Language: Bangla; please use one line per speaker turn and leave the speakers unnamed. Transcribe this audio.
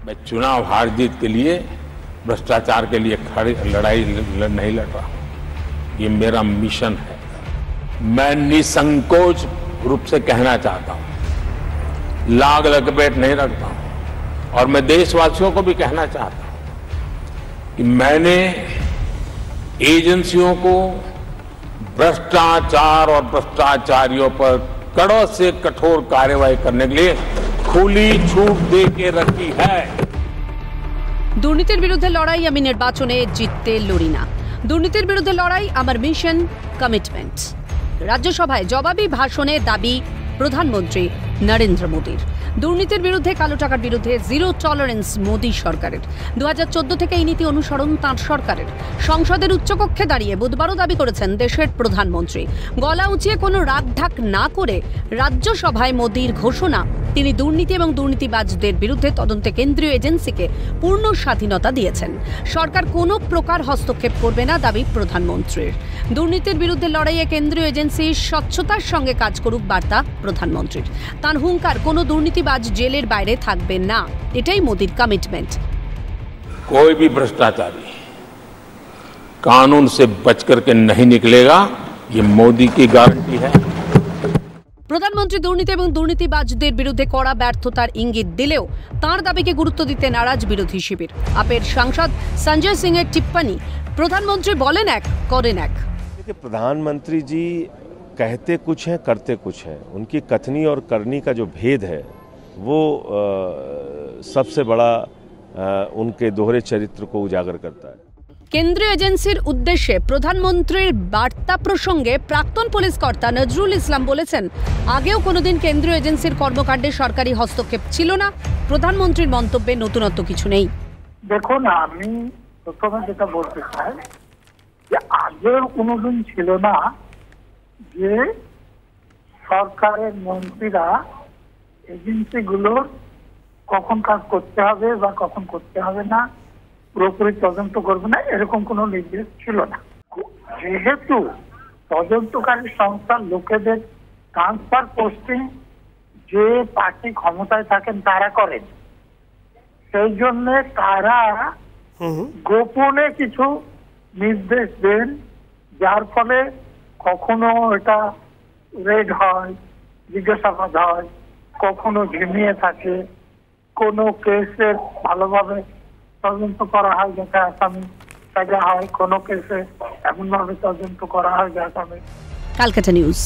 मैं चुनाव हार जीत के लिए भ्रष्टाचार के लिए लड़ाई नहीं लड़ रहा हूं। ये मेरा मिशन है। मैं निसंकोच रूप से कहना चाहता हूं, लाग लपेट नहीं रखता हूं। और मैं देशवासियों को भी कहना चाहता हूं कि मैंने एजेंसियों को भ्रष्टाचार और भ्रष्टाचारियों पर कड़ों से कठोर कार्रवाई करने के लिए खुली छूट दे के रखी है।
দুর্নীতির বিরুদ্ধে লড়াই, আমি নির্বাচনে জিততে লড়ি না। দুর্নীতির বিরুদ্ধে লড়াই আমার মিশন, কমিটমেন্ট। রাজ্যসভায় জবাবি ভাষণে দাবি প্রধানমন্ত্রী নরেন্দ্র মোদীর। দুর্নীতির বিরুদ্ধে, কালো টাকার বিরুদ্ধে জিরো টলারেন্স মোদী সরকারের। 2014 থেকে এই নীতি অনুসরণ তাঁর সরকারের। সংসদের উচ্চকক্ষে দাঁড়িয়ে বুধবারও দাবি করেছেন দেশের প্রধানমন্ত্রী। গলা উঁচিয়ে কোনো রাগঢাক না করে রাজ্যসভায় মোদীর ঘোষণা, তিনি দুর্নীতি এবং দুর্নীতিবাজদের বিরুদ্ধে তদন্তে কেন্দ্রীয় এজেন্সিকে পূর্ণ স্বাধীনতা দিয়েছেন। সরকার কোনো প্রকার হস্তক্ষেপ করবে না, দাবি প্রধানমন্ত্রীর। দুর্নীতির বিরুদ্ধে লড়াইয়ে কেন্দ্রীয় এজেন্সি স্বচ্ছতার সঙ্গে কাজ করুক, বার্তা প্রধানমন্ত্রীর। তাঁর হুঙ্কার, কোনো দুর্নীতিবাজ জেলের বাইরে থাকবে না, এটাই মোদীর কমিটমেন্ট।
कोई भी भ्रष्टाचारी कानून से बच करके नहीं निकलेगा, ये मोदी की गारंटी है।
প্রধানমন্ত্রী দুর্নীতি এবং দুর্নীতিবাজদের বিরুদ্ধে কড়া ব্যর্থতার ইঙ্গিত দিলেও তাঁর দাবিকে গুরুত্ব দিতে নারাজ বিরোধী শিবির। আপের সাংসদ সঞ্জয় সিং এর টিপ্পणी, প্রধানমন্ত্রী বলেন এক, করেন এক।
प्रधानमंत्री जी कहते कुछ हैं, करते कुछ हैं। उनकी कथनी और करनी का जो भेद है वो सबसे बड़ा उनके दोहरे चरित्र को उजागर करता है।
কেন্দ্রীয় এজেন্সির উদ্দেশ্যে প্রধানমন্ত্রীর বার্তা প্রসঙ্গে প্রাক্তন পুলিশ কর্তা নজরুল ইসলাম বলেছেন, আগেও কোনোদিন কেন্দ্রীয় এজেন্সির কর্মকাণ্ডে সরকারি হস্তক্ষেপ ছিল না। প্রধানমন্ত্রীর মন্তব্যে নতুনত্ব কিছু নেই।
দেখুন, আমি প্রথমে যেটা বলতে চাই যে আগেও কোনোদিন ছিল না যে সরকারের মন্ত্রীরা এজেন্সিগুলোর কখন কাজ করতে হবে বা কখন করতে হবে না, পুরোপুরি তদন্ত করবে না, এরকম কোনো নির্দেশ ছিল না। যেহেতু তদন্তকারী সংস্থার লোকেদের ট্রান্সফার পোস্টিং যে পার্টি ক্ষমতায় থাকেন তারা করেন, সেই জন্য তারা গোপনে কিছু নির্দেশ দেন, যার ফলে কখনো এটা রেড হয়, জিজ্ঞাসাবাদ হয়, কখনো ঝিমিয়ে থাকে, কোনো কেসের ভালোভাবে তদন্ত করা হয় যাতে আসামি সাজা হয়, কোনো কেসে এমনভাবে তদন্ত করা হয় যে আসামি।
ক্যালকাটা নিউজ।